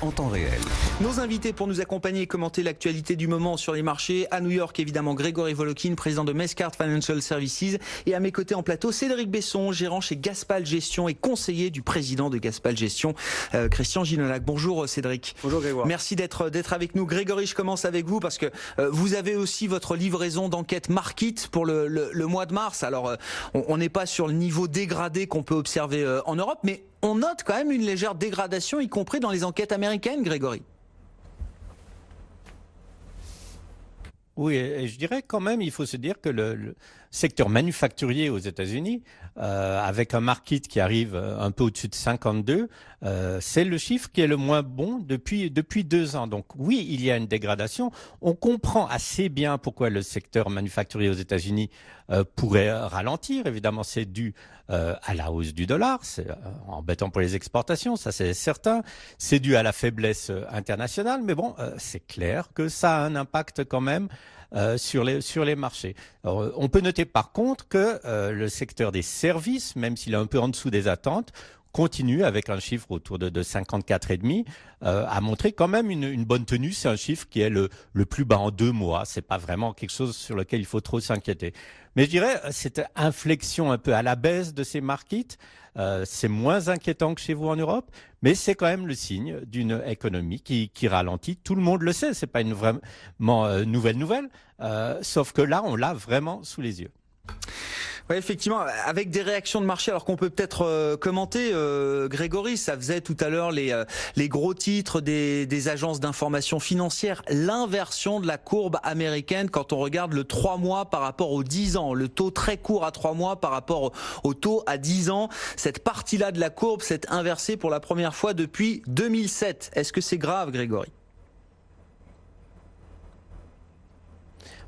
en temps réel. Nos invités pour nous accompagner et commenter l'actualité du moment sur les marchés. À New York, évidemment, Grégory Volokin, président de Mescart Financial Services. Et à mes côtés en plateau, Cédric Besson, gérant chez Gaspal Gestion et conseiller du président de Gaspal Gestion, Christian Ginolag. Bonjour Cédric. Bonjour Grégoire. Merci d'être avec nous. Grégory, je commence avec vous parce que vous avez aussi votre livraison d'enquête Markit pour le mois de mars. Alors, on n'est pas sur le niveau dégradé qu'on peut observer en Europe, mais on note quand même une légère dégradation, y compris dans les enquêtes américaines, Grégory. Oui, et je dirais quand même, il faut se dire que le secteur manufacturier aux États-Unis, avec un market qui arrive un peu au-dessus de 52, c'est le chiffre qui est le moins bon depuis 2 ans. Donc oui, il y a une dégradation. On comprend assez bien pourquoi le secteur manufacturier aux États-Unis pourrait ralentir. Évidemment, c'est dû à la hausse du dollar, c'est embêtant pour les exportations, ça c'est certain. C'est dû à la faiblesse internationale, mais bon, c'est clair que ça a un impact quand même sur les marchés. Alors, on peut noter par contre que le secteur des services, même s'il est un peu en dessous des attentes, continue avec un chiffre autour de 54,5 à montrer quand même une bonne tenue. C'est un chiffre qui est le plus bas en 2 mois. C'est pas vraiment quelque chose sur lequel il faut trop s'inquiéter. Mais je dirais cette inflexion un peu à la baisse de ces markets, c'est moins inquiétant que chez vous en Europe, mais c'est quand même le signe d'une économie qui ralentit. Tout le monde le sait, c'est pas une vraiment nouvelle, sauf que là, on l'a vraiment sous les yeux. Oui, effectivement, avec des réactions de marché, alors qu'on peut peut-être commenter, Grégory, ça faisait tout à l'heure les gros titres des agences d'information financière, l'inversion de la courbe américaine quand on regarde le 3 mois par rapport aux 10 ans, le taux très court à 3 mois par rapport au taux à 10 ans. Cette partie-là de la courbe s'est inversée pour la première fois depuis 2007. Est-ce que c'est grave, Grégory ?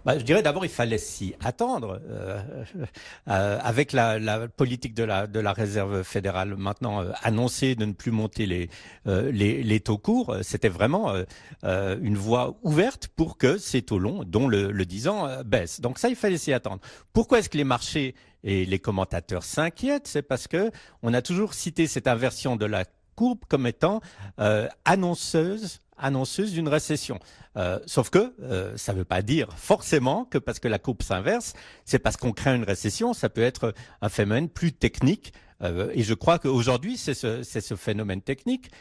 Je dirais d'abord il fallait s'y attendre avec la politique de la Réserve fédérale maintenant annoncée de ne plus monter les taux courts. C'était vraiment une voie ouverte pour que ces taux longs, dont le 10 ans, baissent. Donc ça, il fallait s'y attendre. Pourquoi est-ce que les marchés et les commentateurs s'inquiètent ? C'est parce que on a toujours cité cette inversion de la courbe comme étant annonceuse d'une récession. Sauf que ça ne veut pas dire forcément que parce que la courbe s'inverse, c'est parce qu'on craint une récession. Ça peut être un phénomène plus technique. Et je crois qu'aujourd'hui, c'est ce phénomène technique.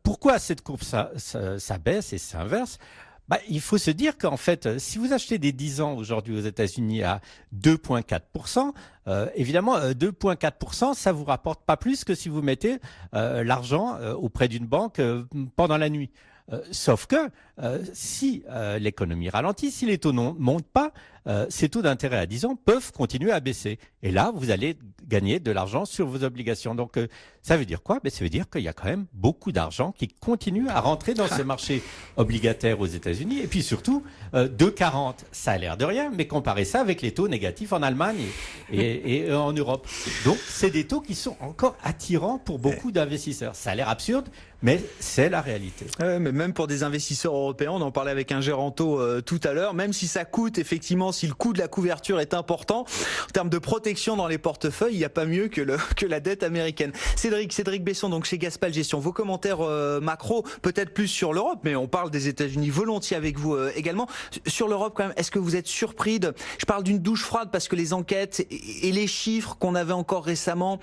Pourquoi cette courbe s'abaisse et s'inverse ? Il faut se dire qu'en fait, si vous achetez des 10 ans aujourd'hui aux États-Unis à 2,4%, évidemment, 2,4%, ça vous rapporte pas plus que si vous mettez l'argent auprès d'une banque pendant la nuit. Sauf que si l'économie ralentit, si les taux ne montent pas, ces taux d'intérêt à 10 ans peuvent continuer à baisser. Et là, vous allez gagner de l'argent sur vos obligations. Donc, ça veut dire quoi ? Ça veut dire qu'il y a quand même beaucoup d'argent qui continue à rentrer dans ce marché obligataire aux États-Unis. Et puis surtout, 2,40, ça a l'air de rien, mais comparez ça avec les taux négatifs en Allemagne et en Europe. Donc, c'est des taux qui sont encore attirants pour beaucoup d'investisseurs. Ça a l'air absurde, mais c'est la réalité. Mais même pour des investisseurs européens, on en parlait avec un gérant taux tout à l'heure, même si ça coûte effectivement, si le coût de la couverture est important, en termes de protection dans les portefeuilles, il n'y a pas mieux que la dette américaine. Cédric Besson, donc chez Gaspal Gestion, vos commentaires macro, peut-être plus sur l'Europe, mais on parle des États-Unis volontiers avec vous également. Sur l'Europe quand même, est-ce que vous êtes surpris je parle d'une douche froide parce que les enquêtes et les chiffres qu'on avait encore récemment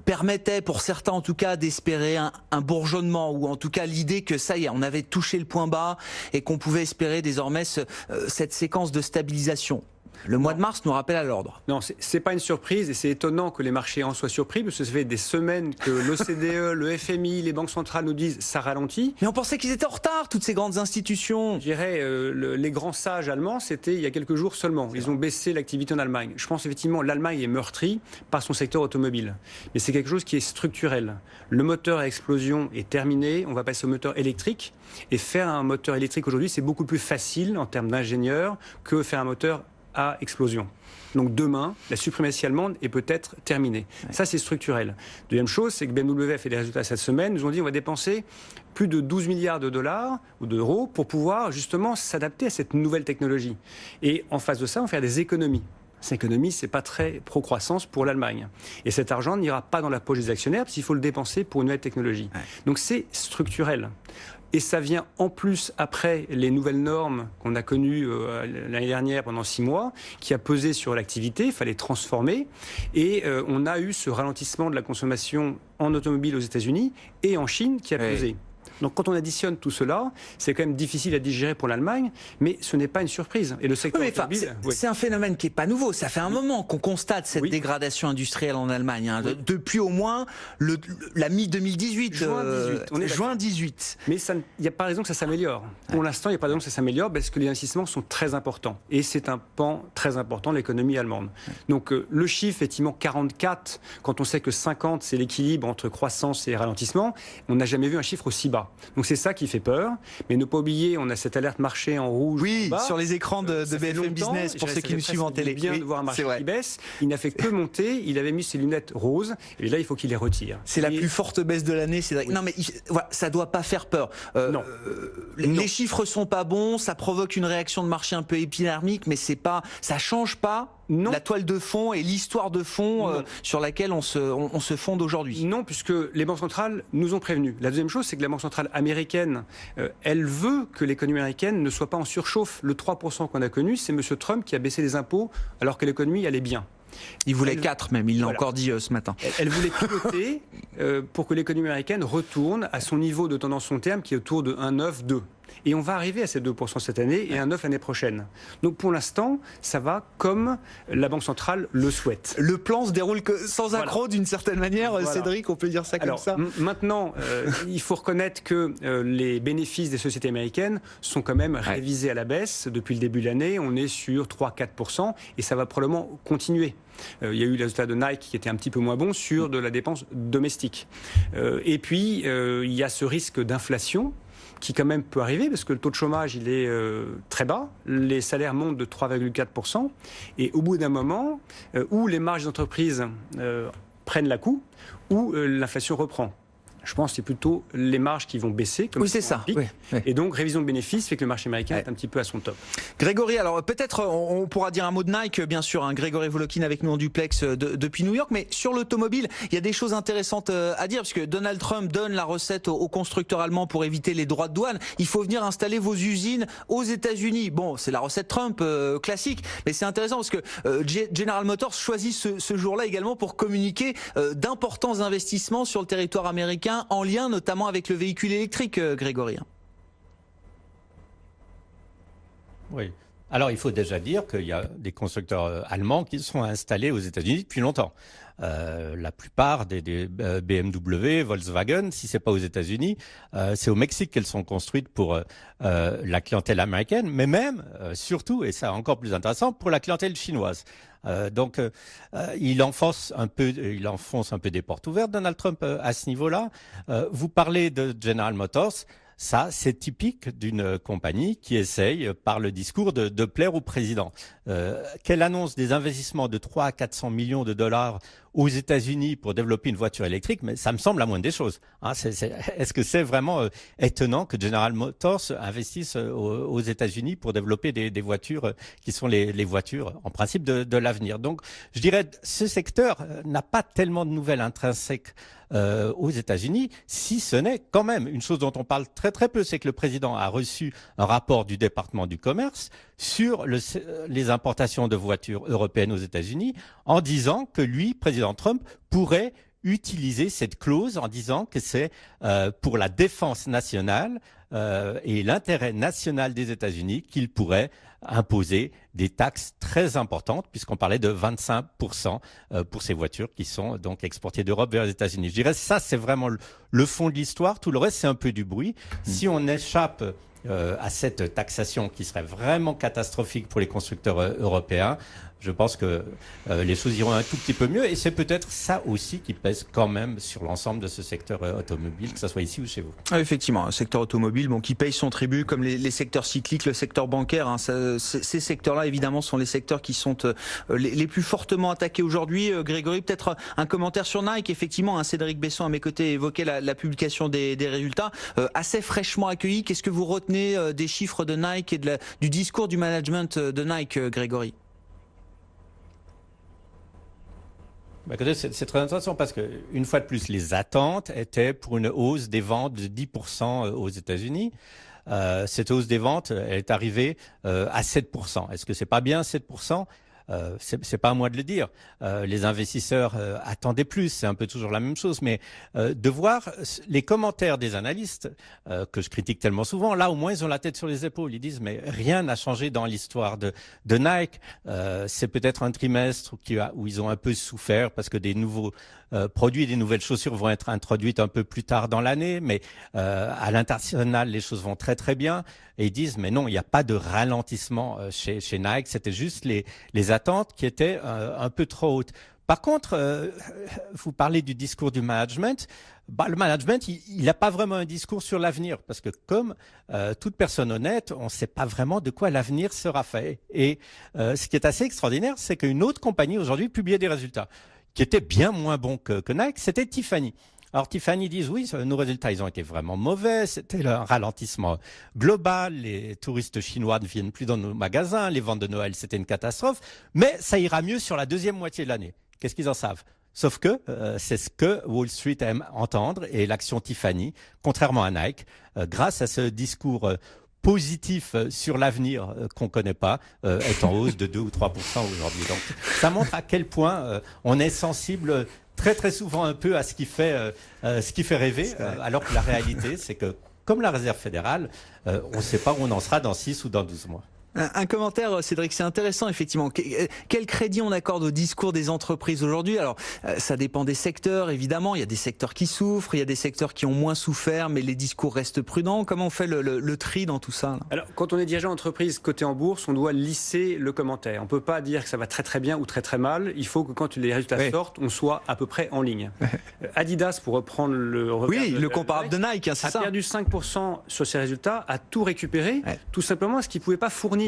permettaient, pour certains en tout cas, d'espérer un bourgeonnement, ou en tout cas l'idée que ça y est, on avait touché le point bas et qu'on pouvait espérer désormais cette séquence de stabilisation. Le mois de mars nous rappelle à l'ordre. Non, c'est pas une surprise et c'est étonnant que les marchés en soient surpris parce que ça fait des semaines que l'OCDE, le FMI, les banques centrales nous disent ça ralentit. Mais on pensait qu'ils étaient en retard, toutes ces grandes institutions. Je dirais, les grands sages allemands, c'était il y a quelques jours seulement. Ils ont baissé l'activité en Allemagne. Je pense effectivement l'Allemagne est meurtrie par son secteur automobile. Mais c'est quelque chose qui est structurel. Le moteur à explosion est terminé, on va passer au moteur électrique. Et faire un moteur électrique aujourd'hui, c'est beaucoup plus facile en termes d'ingénieurs que faire un moteur à explosion. Donc demain, la suprématie allemande est peut-être terminée. Ouais. Ça, c'est structurel. Deuxième chose, c'est que BMW a fait des résultats cette semaine. Nous ont dit on va dépenser plus de 12 milliards de dollars ou d'euros pour pouvoir justement s'adapter à cette nouvelle technologie. Et en face de ça, on va faire des économies. Cette économie, c'est pas très pro-croissance pour l'Allemagne. Et cet argent n'ira pas dans la poche des actionnaires parce qu'il faut le dépenser pour une nouvelle technologie. Ouais. Donc c'est structurel. Et ça vient en plus après les nouvelles normes qu'on a connues l'année dernière pendant 6 mois, qui a pesé sur l'activité, il fallait transformer. Et on a eu ce ralentissement de la consommation en automobile aux États-Unis et en Chine qui a pesé. Donc quand on additionne tout cela, c'est quand même difficile à digérer pour l'Allemagne, mais ce n'est pas une surprise. Et le secteur automobile... C'est un phénomène qui n'est pas nouveau. Ça fait un moment qu'on constate cette dégradation industrielle en Allemagne. Hein, depuis au moins la mi-2018. Juin 18. Mais il n'y a pas raison que ça s'améliore. Pour l'instant, il n'y a pas raison que ça s'améliore parce que les investissements sont très importants. Et c'est un pan très important de l'économie allemande. Donc le chiffre, effectivement, 44, quand on sait que 50, c'est l'équilibre entre croissance et ralentissement, on n'a jamais vu un chiffre aussi bas. Donc c'est ça qui fait peur, mais ne pas oublier, on a cette alerte marché en rouge. Oui, en bas, sur les écrans de BFM Business, pour ceux qui nous suivent en télé. C'est bien de voir un marché qui baisse. Il n'a fait que monter, il avait mis ses lunettes roses, et là il faut qu'il les retire. C'est la plus forte baisse de l'année. Non mais voilà, ça doit pas faire peur. Non. Les chiffres sont pas bons, ça provoque une réaction de marché un peu épidermique, mais ça change pas. Non. La toile de fond et l'histoire de fond sur laquelle on se fonde aujourd'hui. Non, puisque les banques centrales nous ont prévenus. La deuxième chose, c'est que la Banque centrale américaine, elle veut que l'économie américaine ne soit pas en surchauffe. Le 3% qu'on a connu, c'est M. Trump qui a baissé les impôts alors que l'économie allait bien. Il voulait 4 même, il l'a encore dit ce matin. Elle voulait piloter pour que l'économie américaine retourne à son niveau de tendance long terme qui est autour de 1,9, 2. Et on va arriver à ces 2% cette année et 1,9 l'année prochaine. Donc pour l'instant, ça va comme la Banque centrale le souhaite. Le plan se déroule sans accroc d'une certaine manière, Cédric, on peut dire ça comme ça. Maintenant, il faut reconnaître que les bénéfices des sociétés américaines sont quand même révisés à la baisse. Depuis le début de l'année, on est sur 3-4% et ça va probablement continuer. Il y a eu le résultat de Nike qui était un petit peu moins bon sur de la dépense domestique. Et puis, il y a ce risque d'inflation qui quand même peut arriver, parce que le taux de chômage, il est très bas, les salaires montent de 3,4%, et au bout d'un moment, où les marges d'entreprise prennent la coup, où l'inflation reprend. Je pense que c'est plutôt les marges qui vont baisser. Comme c'est ça. Oui. Et donc, révision de bénéfices fait que le marché américain est un petit peu à son top. Grégory, alors peut-être on pourra dire un mot de Nike, bien sûr. Hein, Grégory Volokin avec nous en duplex depuis New York. Mais sur l'automobile, il y a des choses intéressantes à dire, parce que Donald Trump donne la recette aux constructeurs allemands pour éviter les droits de douane. Il faut venir installer vos usines aux États-Unis. Bon, c'est la recette Trump classique. Mais c'est intéressant parce que General Motors choisit ce jour-là également pour communiquer d'importants investissements sur le territoire américain, en lien notamment avec le véhicule électrique, Grégory. Oui. Alors, il faut déjà dire qu'il y a des constructeurs allemands qui sont installés aux États-Unis depuis longtemps. La plupart des BMW, Volkswagen, si c'est pas aux États-Unis, c'est au Mexique qu'elles sont construites pour la clientèle américaine, mais même, surtout, et ça encore plus intéressant, pour la clientèle chinoise. Donc, il enfonce un peu des portes ouvertes, Donald Trump, à ce niveau-là. Vous parlez de General Motors. Ça, c'est typique d'une compagnie qui essaye, par le discours, de plaire au président. Qu'elle annonce des investissements de 300 à 400 millions de dollars aux États-Unis pour développer une voiture électrique, mais ça me semble la moindre des choses. Hein, est-ce que c'est vraiment étonnant que General Motors investisse aux États-Unis pour développer des voitures qui sont les voitures, en principe, de l'avenir? Donc, je dirais, ce secteur n'a pas tellement de nouvelles intrinsèques aux États-Unis, si ce n'est quand même une chose dont on parle très très peu, c'est que le président a reçu un rapport du département du commerce sur les importations de voitures européennes aux États-Unis, en disant que lui, président Trump, pourrait utiliser cette clause en disant que c'est pour la défense nationale et l'intérêt national des États-Unis qu'il pourrait imposer des taxes très importantes, puisqu'on parlait de 25% pour ces voitures qui sont donc exportées d'Europe vers les États-Unis. Je dirais ça, c'est vraiment le fond de l'histoire. Tout le reste, c'est un peu du bruit. Si on échappe à cette taxation qui serait vraiment catastrophique pour les constructeurs européens, je pense que les choses iront un tout petit peu mieux, et c'est peut-être ça aussi qui pèse quand même sur l'ensemble de ce secteur automobile, que ce soit ici ou chez vous. Ah, effectivement, un secteur automobile qui paye son tribut, comme les secteurs cycliques, le secteur bancaire. Hein, ces secteurs-là, évidemment, sont les secteurs qui sont les plus fortement attaqués aujourd'hui. Grégory, peut-être un commentaire sur Nike. Effectivement, hein, Cédric Besson à mes côtés évoquait la publication des résultats assez fraîchement accueillis. Qu'est-ce que vous retenez des chiffres de Nike et du discours du management de Nike, Grégory? Écoutez, c'est très intéressant parce que, une fois de plus, les attentes étaient pour une hausse des ventes de 10% aux États-Unis. Cette hausse des ventes, elle est arrivée à 7%. Est-ce que c'est pas bien 7%? C'est pas à moi de le dire. Les investisseurs attendaient plus, c'est un peu toujours la même chose. Mais de voir les commentaires des analystes que je critique tellement souvent, là au moins ils ont la tête sur les épaules. Ils disent mais rien n'a changé dans l'histoire de Nike. C'est peut-être un trimestre où ils ont un peu souffert parce que des nouveaux produits, des nouvelles chaussures vont être introduites un peu plus tard dans l'année, mais à l'international les choses vont très très bien. Et ils disent mais non, il n'y a pas de ralentissement chez Nike. C'était juste les attentes qui étaient un peu trop hautes. Par contre, vous parlez du discours du management. Le management, il n'a pas vraiment un discours sur l'avenir parce que comme toute personne honnête, on ne sait pas vraiment de quoi l'avenir sera fait. Et ce qui est assez extraordinaire, c'est qu'une autre compagnie aujourd'hui publiait des résultats qui étaient bien moins bons que Nike, c'était Tiffany. Alors Tiffany disent oui, nos résultats ils ont été vraiment mauvais, c'était un ralentissement global, les touristes chinois ne viennent plus dans nos magasins, les ventes de Noël c'était une catastrophe, mais ça ira mieux sur la deuxième moitié de l'année. Qu'est-ce qu'ils en savent? Sauf que c'est ce que Wall Street aime entendre et l'action Tiffany, contrairement à Nike, grâce à ce discours positif sur l'avenir qu'on connaît pas, est en hausse de 2 ou 3% aujourd'hui. Donc ça montre à quel point on est sensible très très souvent un peu à ce qui fait rêver, alors que la réalité, c'est que, comme la Réserve fédérale, on ne sait pas où on en sera dans 6 ou dans 12 mois. Un commentaire, Cédric, c'est intéressant effectivement. Quel crédit on accorde au discours des entreprises aujourd'hui? Alors, ça dépend des secteurs, évidemment. Il y a des secteurs qui souffrent, il y a des secteurs qui ont moins souffert, mais les discours restent prudents. Comment on fait le tri dans tout ça là? Alors, quand on est dirigeant d'entreprise coté en bourse, on doit lisser le commentaire. On ne peut pas dire que ça va très très bien ou très très mal. Il faut que quand les résultats sortent, on soit à peu près en ligne. Adidas, pour reprendre le comparable de Nike, hein, c'est ça. A perdu 5% sur ses résultats, a tout récupéré, tout simplement parce qu'il ne pouvait pas fournir.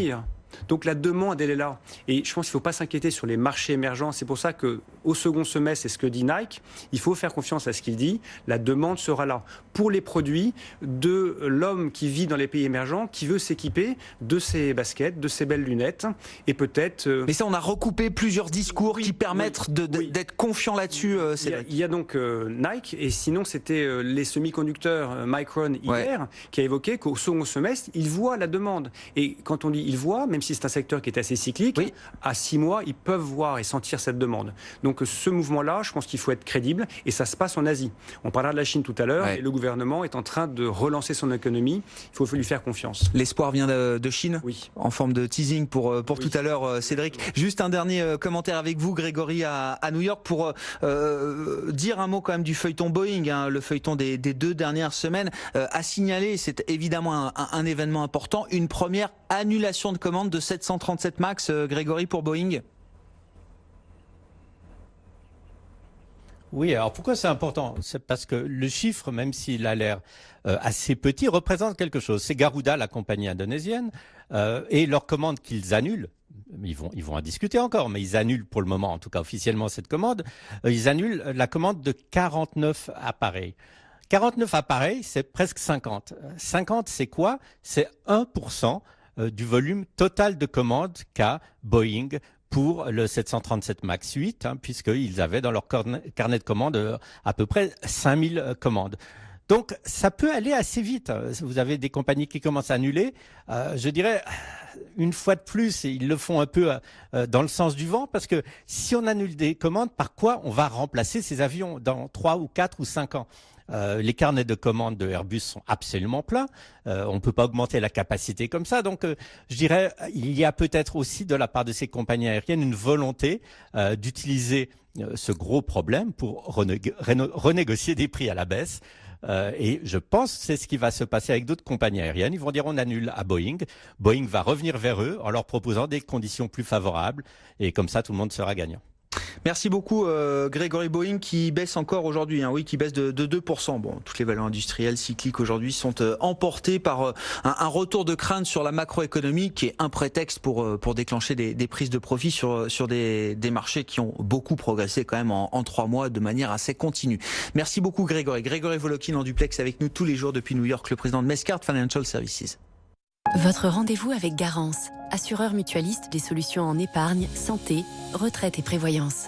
Donc la demande, elle est là. Et je pense qu'il ne faut pas s'inquiéter sur les marchés émergents. C'est pour ça qu'au second semestre, c'est ce que dit Nike, il faut faire confiance à ce qu'il dit. La demande sera là. Pour les produits de l'homme qui vit dans les pays émergents, qui veut s'équiper de ses baskets, de ses belles lunettes, et peut-être... Mais ça, on a recoupé plusieurs discours qui permettent d'être confiants là-dessus. Il y a donc Nike, et sinon c'était les semi-conducteurs Micron hier, qui a évoqué qu'au second semestre, il voit la demande. Et quand on dit il voit, même si c'est un secteur qui est assez cyclique, à 6 mois, ils peuvent voir et sentir cette demande. Donc ce mouvement-là, je pense qu'il faut être crédible, et ça se passe en Asie. On parlera de la Chine tout à l'heure, et le gouvernement est en train de relancer son économie. Il faut lui faire confiance. L'espoir vient de Chine, en forme de teasing pour tout à l'heure, Cédric. Juste un dernier commentaire avec vous, Grégory, à New York, pour dire un mot quand même du feuilleton Boeing, hein, le feuilleton des 2 dernières semaines, a signalé, c'est évidemment un événement important, une première annulation de commande de 737 MAX, Grégory, pour Boeing. Oui, alors pourquoi c'est important? C'est parce que le chiffre, même s'il a l'air assez petit, représente quelque chose. C'est Garuda, la compagnie indonésienne, et leur commande qu'ils annulent. Ils vont en discuter encore, mais ils annulent pour le moment, en tout cas officiellement, cette commande. Ils annulent la commande de 49 appareils. 49 appareils, c'est presque 50. 50, c'est quoi? C'est 1% du volume total de commandes qu'a Boeing pour le 737 MAX 8, puisqu'ils avaient dans leur carnet de commandes à peu près 5000 commandes. Donc, ça peut aller assez vite. Vous avez des compagnies qui commencent à annuler. Je dirais, une fois de plus, ils le font un peu dans le sens du vent, parce que si on annule des commandes, par quoi on va remplacer ces avions dans 3 ou 4 ou 5 ans? Les carnets de commandes de Airbus sont absolument pleins. On ne peut pas augmenter la capacité comme ça. Donc, je dirais, il y a peut-être aussi de la part de ces compagnies aériennes une volonté d'utiliser ce gros problème pour renégocier des prix à la baisse. Et je pense que c'est ce qui va se passer avec d'autres compagnies aériennes. Ils vont dire on annule à Boeing. Boeing va revenir vers eux en leur proposant des conditions plus favorables. Et comme ça, tout le monde sera gagnant. Merci beaucoup Grégory. Boeing qui baisse encore aujourd'hui, qui baisse de 2%. Bon, toutes les valeurs industrielles cycliques aujourd'hui sont emportées par un retour de crainte sur la macroéconomie qui est un prétexte pour déclencher des prises de profit sur des marchés qui ont beaucoup progressé quand même en 3 mois de manière assez continue. Merci beaucoup Grégory. Grégory Volokin en duplex avec nous tous les jours depuis New York, le président de Mescart Financial Services. Votre rendez-vous avec Garance, assureur mutualiste des solutions en épargne, santé, retraite et prévoyance.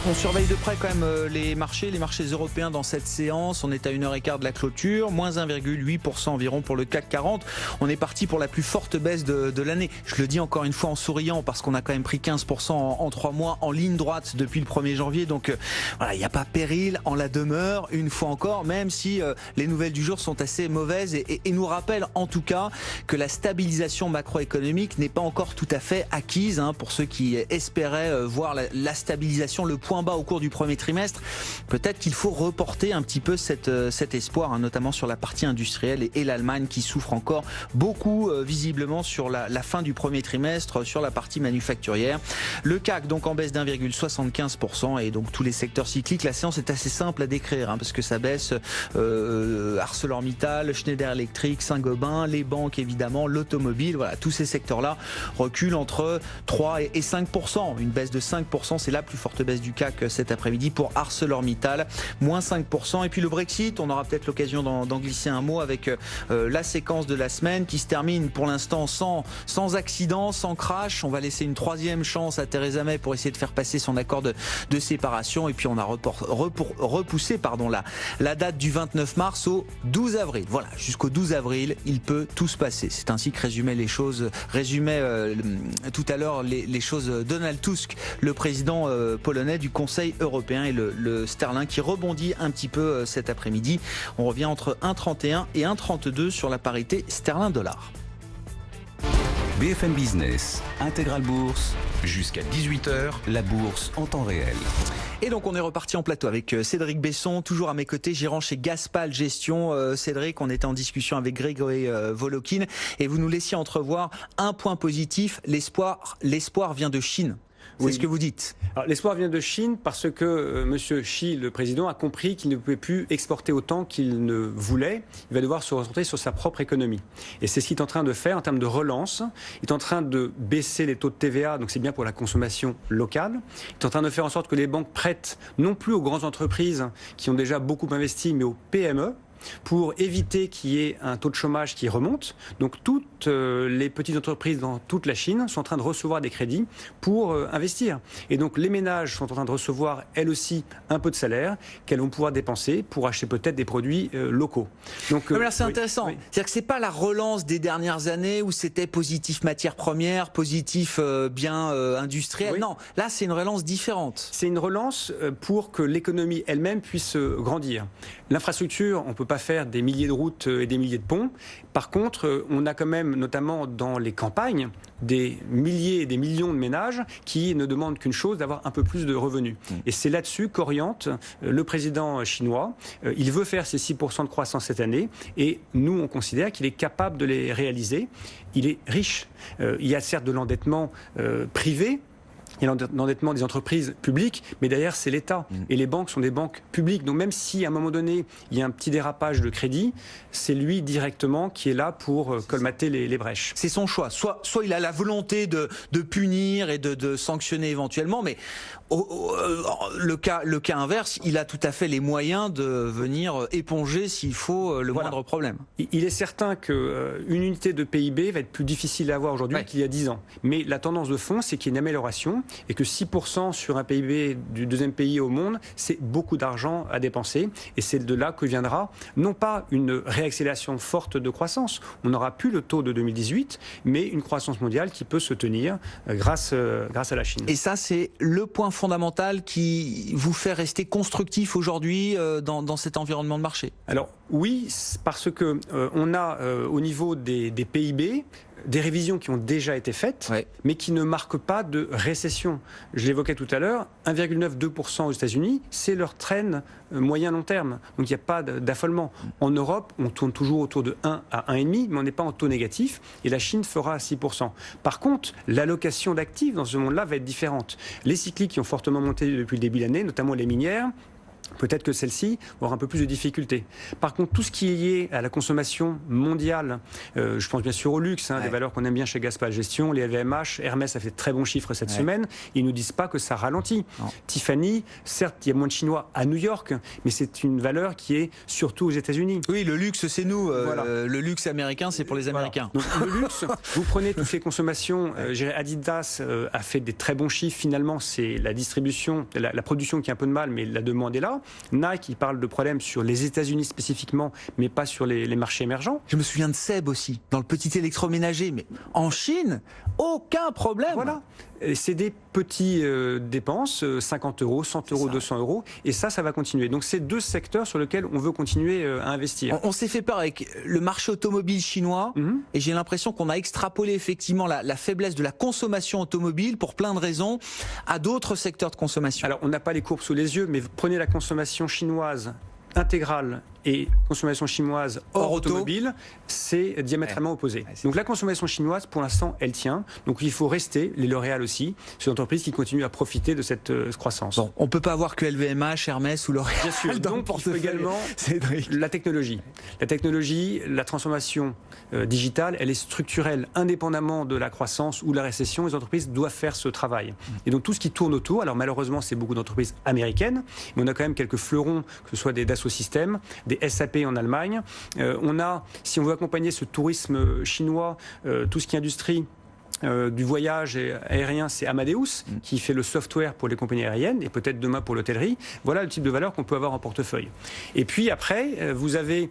On surveille de près quand même les marchés européens dans cette séance. On est à 1h15 de la clôture, moins 1,8% environ pour le CAC 40. On est parti pour la plus forte baisse de l'année. Je le dis encore une fois en souriant parce qu'on a quand même pris 15% en 3 mois en ligne droite depuis le 1er janvier. Donc voilà, il n'y a pas péril en la demeure, une fois encore, même si les nouvelles du jour sont assez mauvaises et nous rappellent en tout cas que la stabilisation macroéconomique n'est pas encore tout à fait acquise. Pour ceux qui espéraient voir la stabilisation, le point bas au cours du premier trimestre, peut-être qu'il faut reporter un petit peu cet espoir, notamment sur la partie industrielle et l'Allemagne qui souffre encore beaucoup visiblement sur la fin du premier trimestre, sur la partie manufacturière. Le CAC donc en baisse d'1,75% et donc tous les secteurs cycliques. La séance est assez simple à décrire parce que ça baisse ArcelorMittal, Schneider Electric, Saint-Gobain, les banques évidemment, l'automobile, voilà, tous ces secteurs-là reculent entre 3 et 5%. Une baisse de 5%, c'est la plus forte baisse du CAC cet après-midi pour ArcelorMittal, moins 5%. Et puis le Brexit, on aura peut-être l'occasion d'en glisser un mot avec la séquence de la semaine qui se termine pour l'instant sans accident, sans crash. On va laisser une troisième chance à Theresa May pour essayer de faire passer son accord de séparation. Et puis on a repoussé la date du 29 mars au 12 avril. Voilà, jusqu'au 12 avril, il peut tout se passer. C'est ainsi que résumait tout à l'heure les choses Donald Tusk, le président polonais du Conseil européen, et le sterling qui rebondit un petit peu cet après-midi. On revient entre 1,31 et 1,32 sur la parité sterling-dollar. BFM Business, Intégral Bourse, jusqu'à 18h, la bourse en temps réel. Et donc on est reparti en plateau avec Cédric Besson, toujours à mes côtés, gérant chez Gaspal Gestion. Cédric, on était en discussion avec Grégory Volokin et vous nous laissiez entrevoir un point positif, l'espoir vient de Chine. C'est ce que vous dites. L'espoir vient de Chine parce que M. Xi, le président, a compris qu'il ne pouvait plus exporter autant qu'il ne voulait. Il va devoir se recentrer sur sa propre économie. Et c'est ce qu'il est en train de faire en termes de relance. Il est en train de baisser les taux de TVA, donc c'est bien pour la consommation locale. Il est en train de faire en sorte que les banques prêtent non plus aux grandes entreprises qui ont déjà beaucoup investi, mais aux PME, pour éviter qu'il y ait un taux de chômage qui remonte. Donc toutes les petites entreprises dans toute la Chine sont en train de recevoir des crédits pour investir. Et donc les ménages sont en train de recevoir, elles aussi, un peu de salaire qu'elles vont pouvoir dépenser pour acheter peut-être des produits locaux. Donc c'est intéressant. Oui. C'est-à-dire que c'est pas la relance des dernières années où c'était positif matières premières, positif bien industriel. Oui. Non, là c'est une relance différente. C'est une relance pour que l'économie elle-même puisse grandir. L'infrastructure, on peut pas faire des milliers de routes et des milliers de ponts. Par contre, on a quand même, notamment dans les campagnes, des milliers et des millions de ménages qui ne demandent qu'une chose, d'avoir un peu plus de revenus. Et c'est là-dessus qu'oriente le président chinois. Il veut faire ses 6% de croissance cette année et nous, on considère qu'il est capable de les réaliser. Il est riche. Il y a certes de l'endettement privé. Il y a l'endettement des entreprises publiques, mais derrière, c'est l'État. Et les banques sont des banques publiques. Donc même si, à un moment donné, il y a un petit dérapage de crédit, c'est lui directement qui est là pour colmater les brèches. C'est son choix. Soit il a la volonté de punir et de sanctionner éventuellement, mais le cas inverse, il a tout à fait les moyens de venir éponger, s'il faut, le moindre problème. Il est certain qu'une unité de PIB va être plus difficile à avoir aujourd'hui qu'il y a 10 ans. Mais la tendance de fond, c'est qu'il y a une amélioration et que 6% sur un PIB du deuxième pays au monde, c'est beaucoup d'argent à dépenser. Et c'est de là que viendra, non pas une réaccélération forte de croissance, on n'aura plus le taux de 2018, mais une croissance mondiale qui peut se tenir grâce à la Chine. Et ça, c'est le point fondamental qui vous fait rester constructif aujourd'hui dans cet environnement de marché? Alors oui, parce que on a au niveau des PIB des révisions qui ont déjà été faites, mais qui ne marquent pas de récession. Je l'évoquais tout à l'heure, 1,9-2% aux États-Unis, c'est leur trend moyen-long terme. Donc il n'y a pas d'affolement. En Europe, on tourne toujours autour de 1 à 1,5, mais on n'est pas en taux négatif, et la Chine fera 6%. Par contre, l'allocation d'actifs dans ce monde-là va être différente. Les cycliques qui ont fortement monté depuis le début de l'année, notamment les minières, peut-être que celle-ci aura un peu plus de difficultés. Par contre, tout ce qui est lié à la consommation mondiale, je pense bien sûr au luxe, des valeurs qu'on aime bien chez Gaspal Gestion, les LVMH, Hermès a fait de très bons chiffres cette semaine, ils ne nous disent pas que ça ralentit. Non. Tiffany, certes, il y a moins de Chinois à New York, mais c'est une valeur qui est surtout aux États-Unis. Oui, le luxe, c'est nous. Le luxe américain, c'est pour les Américains. Donc, le luxe, vous prenez toutes les consommations. Adidas a fait des très bons chiffres. Finalement, c'est la distribution, la production qui a un peu de mal, mais la demande est là. Nike, il parle de problèmes sur les États-Unis spécifiquement, mais pas sur les marchés émergents. Je me souviens de Seb aussi, dans le petit électroménager, mais en Chine, aucun problème. Voilà. C'est des petites dépenses, 50 euros, 100 euros, 200 euros, et ça va continuer. Donc c'est deux secteurs sur lesquels on veut continuer à investir. On s'est fait peur avec le marché automobile chinois, et j'ai l'impression qu'on a extrapolé effectivement la faiblesse de la consommation automobile pour plein de raisons à d'autres secteurs de consommation. Alors on n'a pas les courbes sous les yeux, mais prenez la consommation chinoise intégrale et consommation chinoise hors automobile, c'est diamétralement opposé. Donc la consommation chinoise, pour l'instant, elle tient. Donc il faut rester, les L'Oréal aussi, c'est une entreprise qui continue à profiter de cette croissance. Bon, on ne peut pas avoir que LVMH, Hermès ou L'Oréal. Bien sûr, donc il faut également la technologie. La technologie, la transformation digitale, elle est structurelle, indépendamment de la croissance ou de la récession. Les entreprises doivent faire ce travail. Et donc tout ce qui tourne autour, alors malheureusement c'est beaucoup d'entreprises américaines, mais on a quand même quelques fleurons, que ce soit des Dassault Systèmes, des SAP en Allemagne. On a, si on veut accompagner ce tourisme chinois, tout ce qui est industrie du voyage aérien, c'est Amadeus qui fait le software pour les compagnies aériennes et peut-être demain pour l'hôtellerie. Voilà le type de valeur qu'on peut avoir en portefeuille. Et puis après, vous avez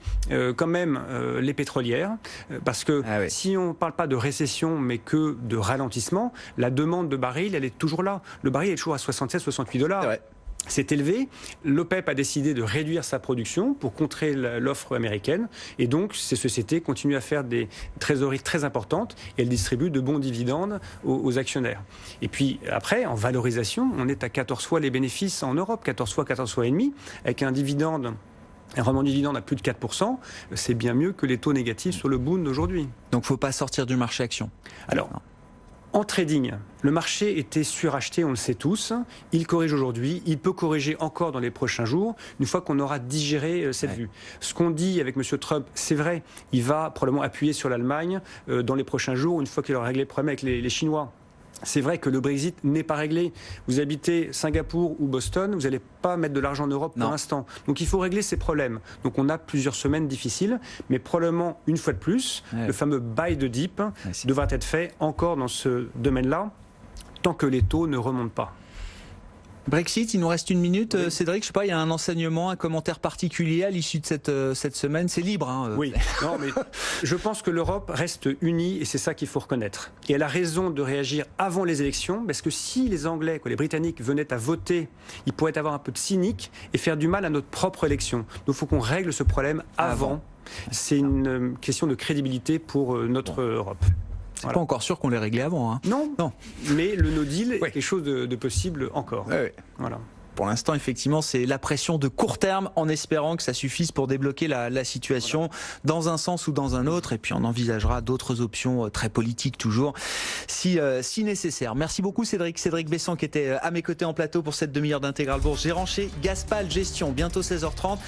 quand même les pétrolières, parce que si on ne parle pas de récession mais que de ralentissement, la demande de baril, elle est toujours là. Le baril est toujours à 67-68 $. C'est élevé. L'OPEP a décidé de réduire sa production pour contrer l'offre américaine. Et donc, ces sociétés continuent à faire des trésoreries très importantes et elles distribuent de bons dividendes aux actionnaires. Et puis, après, en valorisation, on est à 14 fois les bénéfices en Europe, 14 fois et demi, avec un dividende. Un rendement de dividende à plus de 4%, c'est bien mieux que les taux négatifs sur le Bund d'aujourd'hui. Donc, il ne faut pas sortir du marché action. Alors, en trading, le marché était suracheté, on le sait tous. Il corrige aujourd'hui, il peut corriger encore dans les prochains jours, une fois qu'on aura digéré cette vue. Ce qu'on dit avec M. Trump, c'est vrai, il va probablement appuyer sur l'Allemagne dans les prochains jours, une fois qu'il aura réglé le problème avec les Chinois. C'est vrai que le Brexit n'est pas réglé. Vous habitez Singapour ou Boston, vous n'allez pas mettre de l'argent en Europe pour l'instant. Donc il faut régler ces problèmes. Donc on a plusieurs semaines difficiles, mais probablement une fois de plus, le fameux buy the dip devra être fait encore dans ce domaine-là, tant que les taux ne remontent pas. Brexit, il nous reste une minute. Cédric, je sais pas, il y a un enseignement, un commentaire particulier à l'issue de cette semaine. C'est libre. Oui, non, mais je pense que l'Europe reste unie et c'est ça qu'il faut reconnaître. Et elle a raison de réagir avant les élections, parce que si les Anglais, les Britanniques venaient à voter, ils pourraient avoir un peu de cynique et faire du mal à notre propre élection. Donc il faut qu'on règle ce problème avant. C'est une question de crédibilité pour notre Europe. C'est pas encore sûr qu'on l'ait réglé avant. Non, mais le no deal est quelque chose de possible encore. Voilà. Pour l'instant, effectivement, c'est la pression de court terme en espérant que ça suffise pour débloquer la situation dans un sens ou dans un autre. Et puis, on envisagera d'autres options très politiques toujours, si nécessaire. Merci beaucoup, Cédric. Cédric Besson qui était à mes côtés en plateau pour cette demi-heure d'Intégral Bourse, gérant chez Gaspal Gestion. Bientôt 16h30.